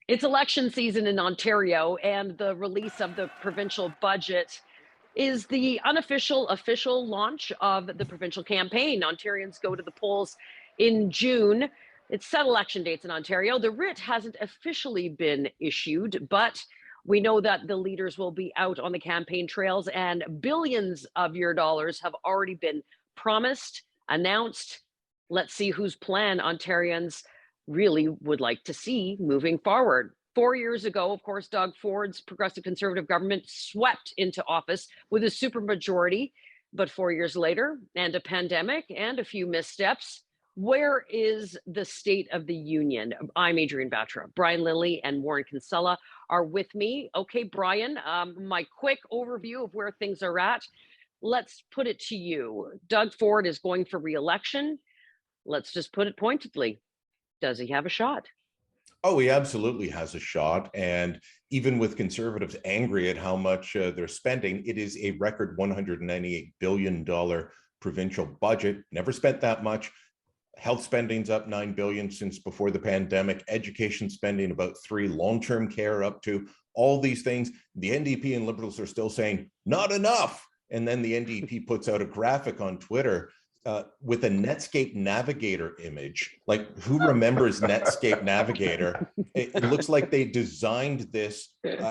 It's election season in Ontario, and the release of the provincial budget is the unofficial official launch of the provincial campaign. Ontarians go to the polls in June. It's set election dates in Ontario. The writ hasn't officially been issued, but we know that the leaders will be out on the campaign trails, and billions of your dollars have already been promised, announced. Let's see whose plan Ontarians really would like to see moving forward. 4 years ago, of course, Doug Ford's progressive conservative government swept into office with a supermajority. But 4 years later, and a pandemic and a few missteps, where is the state of the union? I'm Adrienne Batra. Brian Lilley and Warren Kinsella are with me. Okay, Brian, my quick overview of where things are at. Let's put it to you. Doug Ford is going for re-election. Let's just put it pointedly. Does he have a shot? Oh, he absolutely has a shot. And even with conservatives angry at how much they're spending, it is a record $198 billion provincial budget. Never spent that much. Health spending's up $9 billion since before the pandemic. Education spending about $3 billion. Long-term care up to all these things. The NDP and Liberals are still saying not enough. And then the NDP puts out a graphic on Twitter with a Netscape Navigator image. Like, who remembers Netscape Navigator? It looks like they designed this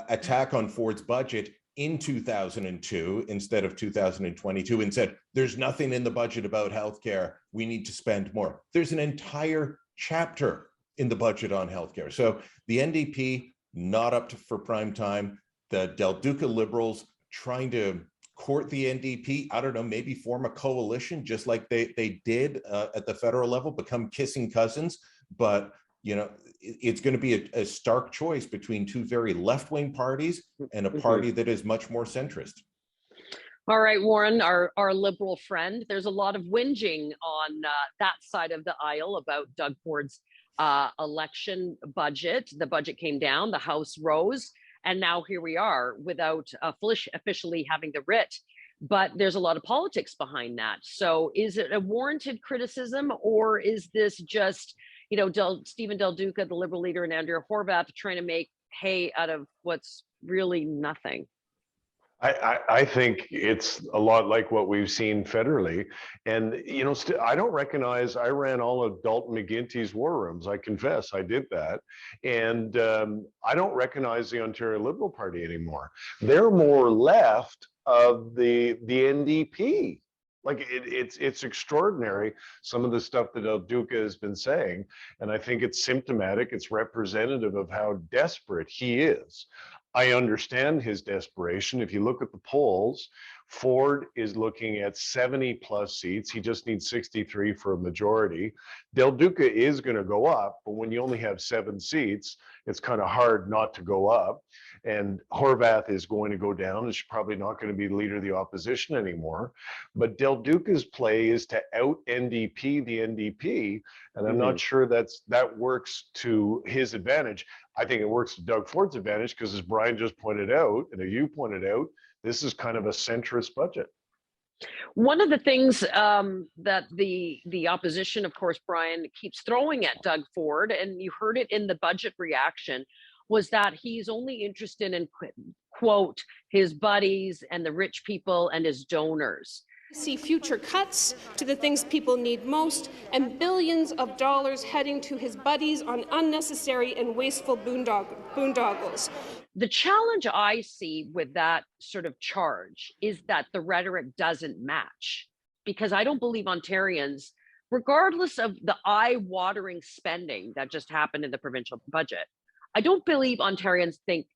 attack on Ford's budget in 2002 instead of 2022 and said, there's nothing in the budget about healthcare. We need to spend more. There's an entire chapter in the budget on healthcare. So the NDP, not up for prime time. The Del Duca Liberals trying to court the NDP, I don't know, maybe form a coalition just like they did at the federal level, become kissing cousins. But, you know, it's going to be a stark choice between two very left-wing parties and a party that is much more centrist. All right, Warren, our Liberal friend, there's a lot of whinging on that side of the aisle about Doug Ford's election budget. The budget came down, the House rose. And now here we are without officially having the writ. But there's a lot of politics behind that. So is it a warranted criticism, or is this just, you know, Stephen Del Duca, the Liberal leader, and Andrea Horwath trying to make hay out of what's really nothing? I think it's a lot like what we've seen federally. And, you know, I don't recognize, I ran all of Dalton McGuinty's war rooms. I confess I did that. And I don't recognize the Ontario Liberal Party anymore. They're more left of the NDP. Like, it's extraordinary, some of the stuff that Del Duca has been saying. And I think it's symptomatic, it's representative of how desperate he is. I understand his desperation. If you look at the polls, Ford is looking at 70 plus seats. He just needs 63 for a majority. Del Duca is going to go up, but when you only have 7 seats, it's kind of hard not to go up. And Horwath is going to go down, and she's probably not going to be the leader of the opposition anymore. But Del Duca's play is to out NDP the NDP, and I'm not sure that works to his advantage. I think it works to Doug Ford's advantage because, as Brian just pointed out, and as you pointed out, this is kind of a centrist budget. One of the things that the opposition, of course, Brian, keeps throwing at Doug Ford, and you heard it in the budget reaction, was that he's only interested in, quote, his buddies and the rich people and his donors. See future cuts to the things people need most, and billions of dollars heading to his buddies on unnecessary and wasteful boondoggles. The challenge I see with that sort of charge is that the rhetoric doesn't match, because I don't believe Ontarians, regardless of the eye-watering spending that just happened in the provincial budget, I don't believe Ontarians think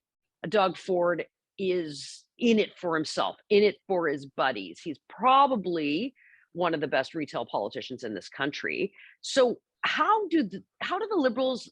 Doug Ford is in it for himself, in it for his buddies. He's probably one of the best retail politicians in this country. So how do the Liberals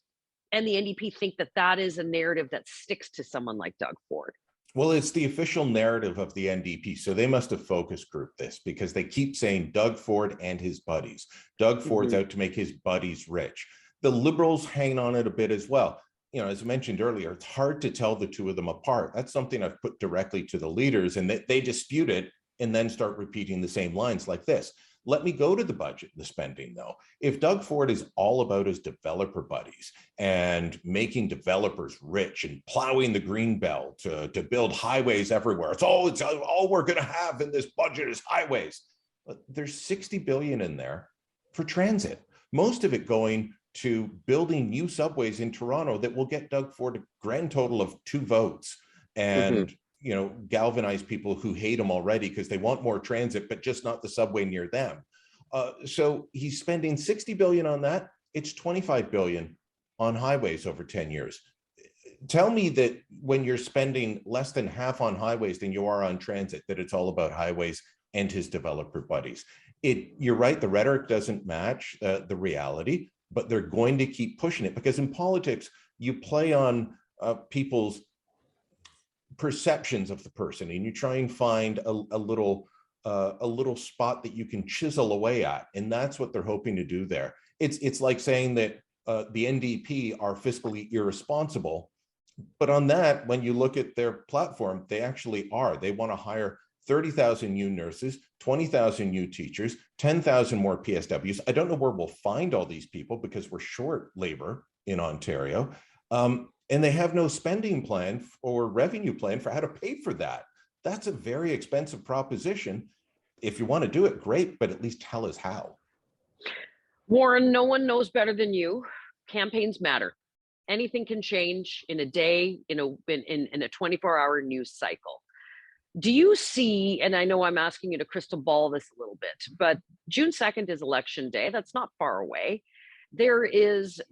and the NDP think that is a narrative that sticks to someone like Doug Ford? Well, it's the official narrative of the NDP. So they must have focus grouped this, because they keep saying Doug Ford and his buddies. Doug Ford's out to make his buddies rich. The Liberals hang on it a bit as well. You know, as I mentioned earlier, it's hard to tell the two of them apart. That's something I've put directly to the leaders, and they dispute it and then start repeating the same lines like this. Let me go to the budget, the spending though. If Doug Ford is all about his developer buddies and making developers rich and plowing the green belt to build highways everywhere, it's all we're going to have in this budget is highways. But there's 60 billion in there for transit, most of it going to building new subways in Toronto that will get Doug Ford a grand total of 2 votes and galvanize people who hate him already because they want more transit, but just not the subway near them. So he's spending 60 billion on that. It's 25 billion on highways over 10 years. Tell me that when you're spending less than half on highways than you are on transit, that it's all about highways and his developer buddies. You're right, the rhetoric doesn't match the reality, but they're going to keep pushing it because in politics, you play on people's perceptions of the person and you try and find a little spot that you can chisel away at, and that's what they're hoping to do there. It's like saying that the NDP are fiscally irresponsible, but on that, when you look at their platform, they actually are. They want to hire 30,000 new nurses, 20,000 new teachers, 10,000 more PSWs. I don't know where we'll find all these people because we're short labor in Ontario. And they have no spending plan or revenue plan for how to pay for that. That's a very expensive proposition. If you want to do it, great, but at least tell us how. Warren, no one knows better than you. Campaigns matter. Anything can change in a day, in a 24-hour news cycle. Do you see, and I know I'm asking you to crystal ball this a little bit, but June 2nd is election day. That's not far away. There is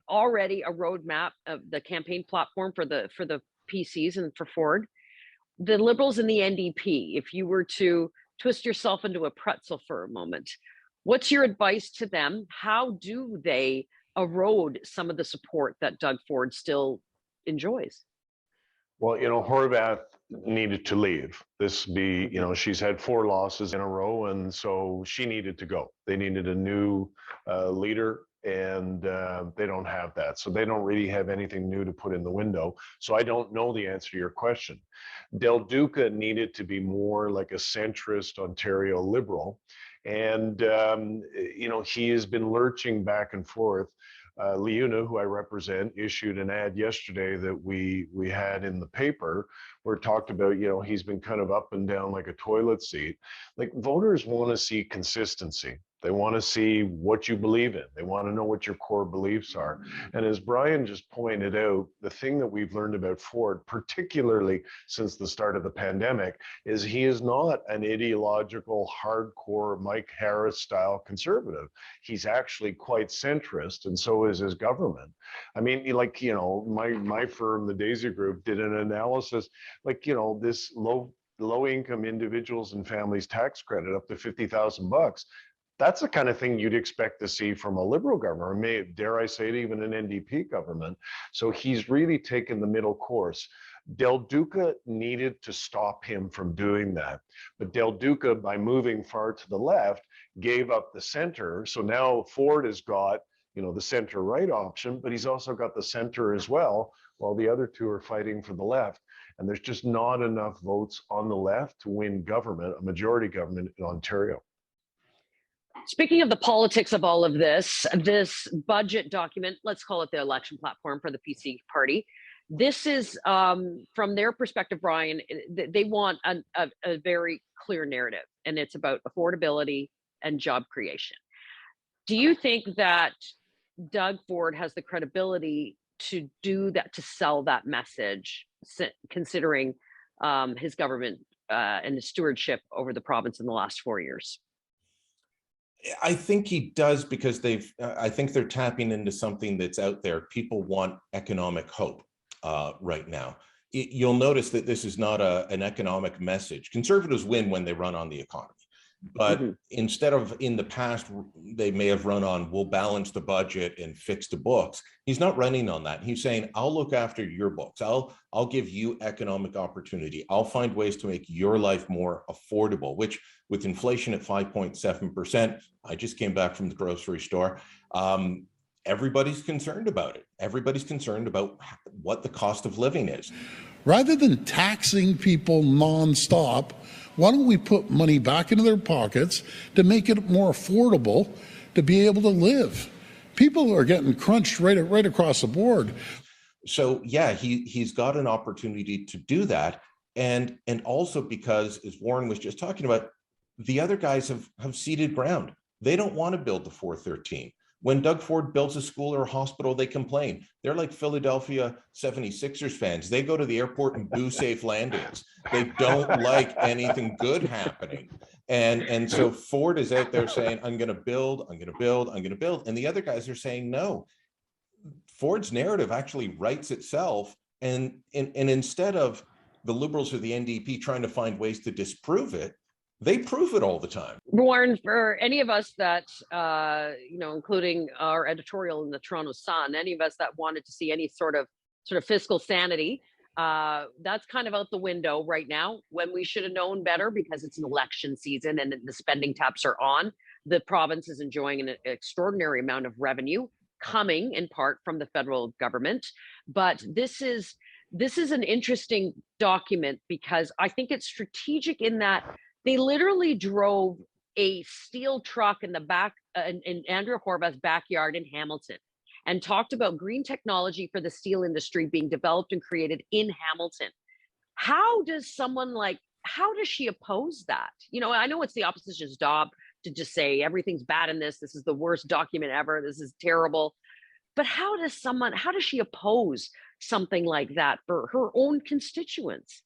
already a roadmap of the campaign platform for the PCs and for Ford. The Liberals and the NDP, if you were to twist yourself into a pretzel for a moment, what's your advice to them? How do they erode some of the support that Doug Ford still enjoys? Well, Horvath needed to leave. She's had 4 losses in a row, and so she needed to go. They needed a new leader, and they don't have that. So they don't really have anything new to put in the window. So I don't know the answer to your question. Del Duca needed to be more like a centrist Ontario Liberal. And, he has been lurching back and forth. Leuna, who I represent, issued an ad yesterday that we had in the paper where it talked about, he's been kind of up and down like a toilet seat. Like, voters want to see consistency. They want to see what you believe in. They want to know what your core beliefs are. And as Brian just pointed out, the thing that we've learned about Ford, particularly since the start of the pandemic, is he is not an ideological, hardcore Mike Harris style conservative. He's actually quite centrist, and so is his government. I mean, my firm, the Daisy Group, did an analysis, this low income individuals and families tax credit up to $50,000. That's the kind of thing you'd expect to see from a Liberal government, or dare I say it, even an NDP government. So he's really taken the middle course. Del Duca needed to stop him from doing that. But Del Duca, by moving far to the left, gave up the center. So now Ford has got, the center-right option, but he's also got the center as well, while the other two are fighting for the left. And there's just not enough votes on the left to win government, a majority government in Ontario. Speaking of the politics of all of this budget document, let's call it the election platform for the PC party. This is, from their perspective, Brian, they want a very clear narrative, and it's about affordability and job creation. Do you think that Doug Ford has the credibility to do that, to sell that message, considering his government and his stewardship over the province in the last 4 years? I think he does, because I think they're tapping into something that's out there. People want economic hope right now. You'll notice that this is not an economic message. Conservatives win when they run on the economy. But instead of, in the past, they may have run on, we'll balance the budget and fix the books. He's not running on that. He's saying, I'll look after your books. I'll give you economic opportunity. I'll find ways to make your life more affordable, which, with inflation at 5.7%, I just came back from the grocery store. Everybody's concerned about it. Everybody's concerned about what the cost of living is. Rather than taxing people nonstop, Why don't we put money back into their pockets to make it more affordable to be able to live? People are getting crunched right across the board. So yeah, he's got an opportunity to do that. And also because, as Warren was just talking about, the other guys have ceded ground. They don't want to build the 413. When Doug Ford builds a school or a hospital, they complain. They're like Philadelphia 76ers fans. They go to the airport and boo safe landings. They don't like anything good happening. And so Ford is out there saying, I'm going to build, I'm going to build, I'm going to build. And the other guys are saying, no. Ford's narrative actually writes itself. And instead of the Liberals or the NDP trying to find ways to disprove it, they prove it all the time. Warren, for any of us that, including our editorial in the Toronto Sun, any of us that wanted to see any sort of fiscal sanity, that's kind of out the window right now, when we should have known better, because it's an election season and the spending taps are on. The province is enjoying an extraordinary amount of revenue coming in part from the federal government. But this is an interesting document because I think it's strategic in that they literally drove a steel truck in the back in Andrea Horwath's backyard in Hamilton and talked about green technology for the steel industry being developed and created in Hamilton. How does she oppose that? I know it's the opposition's job to just say everything's bad in this. This is the worst document ever. This is terrible. But how does she oppose something like that for her own constituents?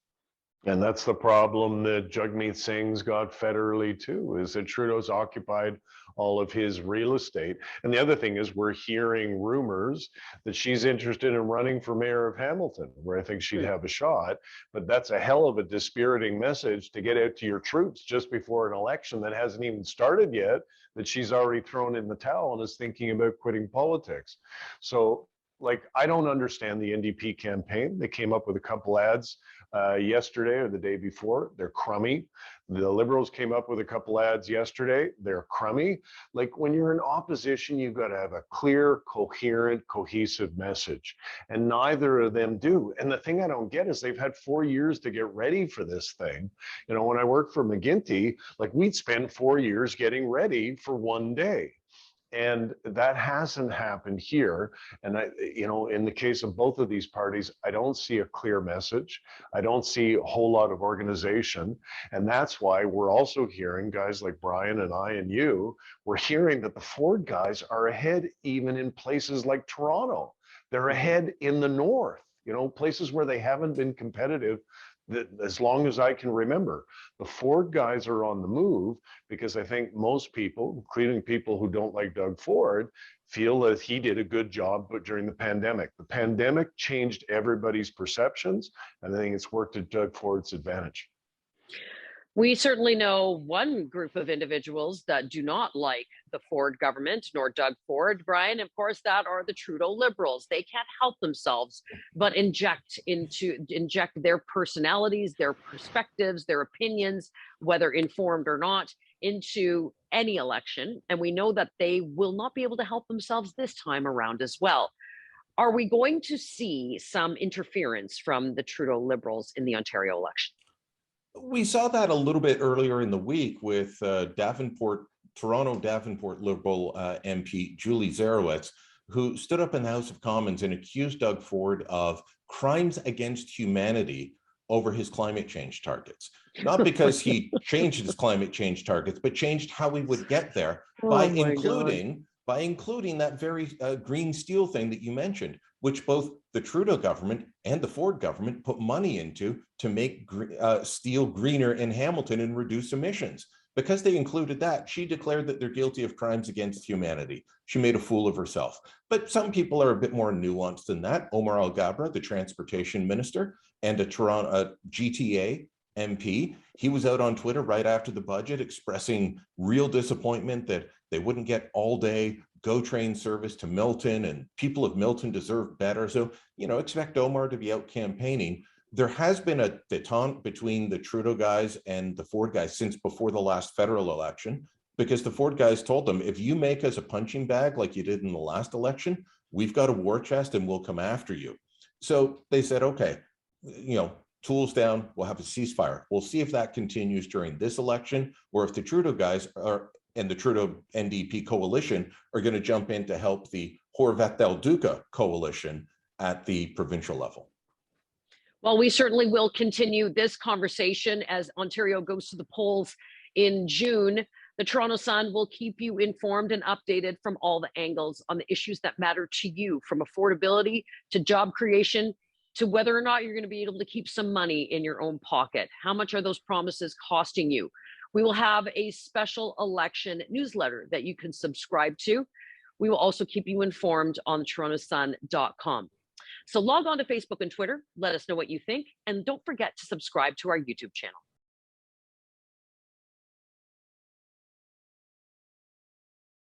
And that's the problem that Jagmeet Singh's got federally too, is that Trudeau's occupied all of his real estate. And the other thing is we're hearing rumors that she's interested in running for mayor of Hamilton, where I think she'd have a shot. But that's a hell of a dispiriting message to get out to your troops just before an election that hasn't even started yet, that she's already thrown in the towel and is thinking about quitting politics. So, I don't understand the NDP campaign. They came up with a couple ads yesterday or the day before. They're crummy. The Liberals came up with a couple ads yesterday. They're crummy. When you're in opposition, you've got to have a clear, coherent, cohesive message. And neither of them do. And the thing I don't get is they've had 4 years to get ready for this thing. When I worked for McGuinty, we'd spend 4 years getting ready for one day. And that hasn't happened here. And in the case of both of these parties, I don't see a clear message. I don't see a whole lot of organization. And that's why we're also hearing guys like Brian and I and you, we're hearing that the Ford guys are ahead even in places like Toronto. They're ahead in the north, places where they haven't been competitive as long as I can remember. The Ford guys are on the move because I think most people, including people who don't like Doug Ford, feel that he did a good job during the pandemic. The pandemic changed everybody's perceptions, and I think it's worked to Doug Ford's advantage. We certainly know one group of individuals that do not like the Ford government nor Doug Ford, Brian. Of course, that are the Trudeau Liberals. They can't help themselves but inject their personalities, their perspectives, their opinions, whether informed or not, into any election. And we know that they will not be able to help themselves this time around as well. Are we going to see some interference from the Trudeau Liberals in the Ontario election? We saw that a little bit earlier in the week with Toronto Davenport Liberal MP Julie Zarowitz, who stood up in the House of Commons and accused Doug Ford of crimes against humanity over his climate change targets. Not because he changed his climate change targets, but changed how we would get there by including that very green steel thing that you mentioned, which both the Trudeau government and the Ford government put money into to make steel greener in Hamilton and reduce emissions. Because they included that, she declared that they're guilty of crimes against humanity. She made a fool of herself. But some people are a bit more nuanced than that. Omar Alghabra, the transportation minister, and a Toronto GTA MP, he was out on Twitter right after the budget expressing real disappointment that they wouldn't get all-day GO train service to Milton, and people of Milton deserve better. So, expect Omar to be out campaigning. There has been a détente between the Trudeau guys and the Ford guys since before the last federal election, because the Ford guys told them, if you make us a punching bag like you did in the last election, we've got a war chest and we'll come after you. So they said, okay, tools down, we'll have a ceasefire. We'll see if that continues during this election, or if the Trudeau guys and the Trudeau NDP coalition are going to jump in to help the Horwath Del Duca coalition at the provincial level. Well, we certainly will continue this conversation as Ontario goes to the polls in June. The Toronto Sun will keep you informed and updated from all the angles on the issues that matter to you, from affordability to job creation to whether or not you're going to be able to keep some money in your own pocket. How much are those promises costing you? We will have a special election newsletter that you can subscribe to. We will also keep you informed on torontosun.com. So log on to Facebook and Twitter. Let us know what you think. And don't forget to subscribe to our YouTube channel.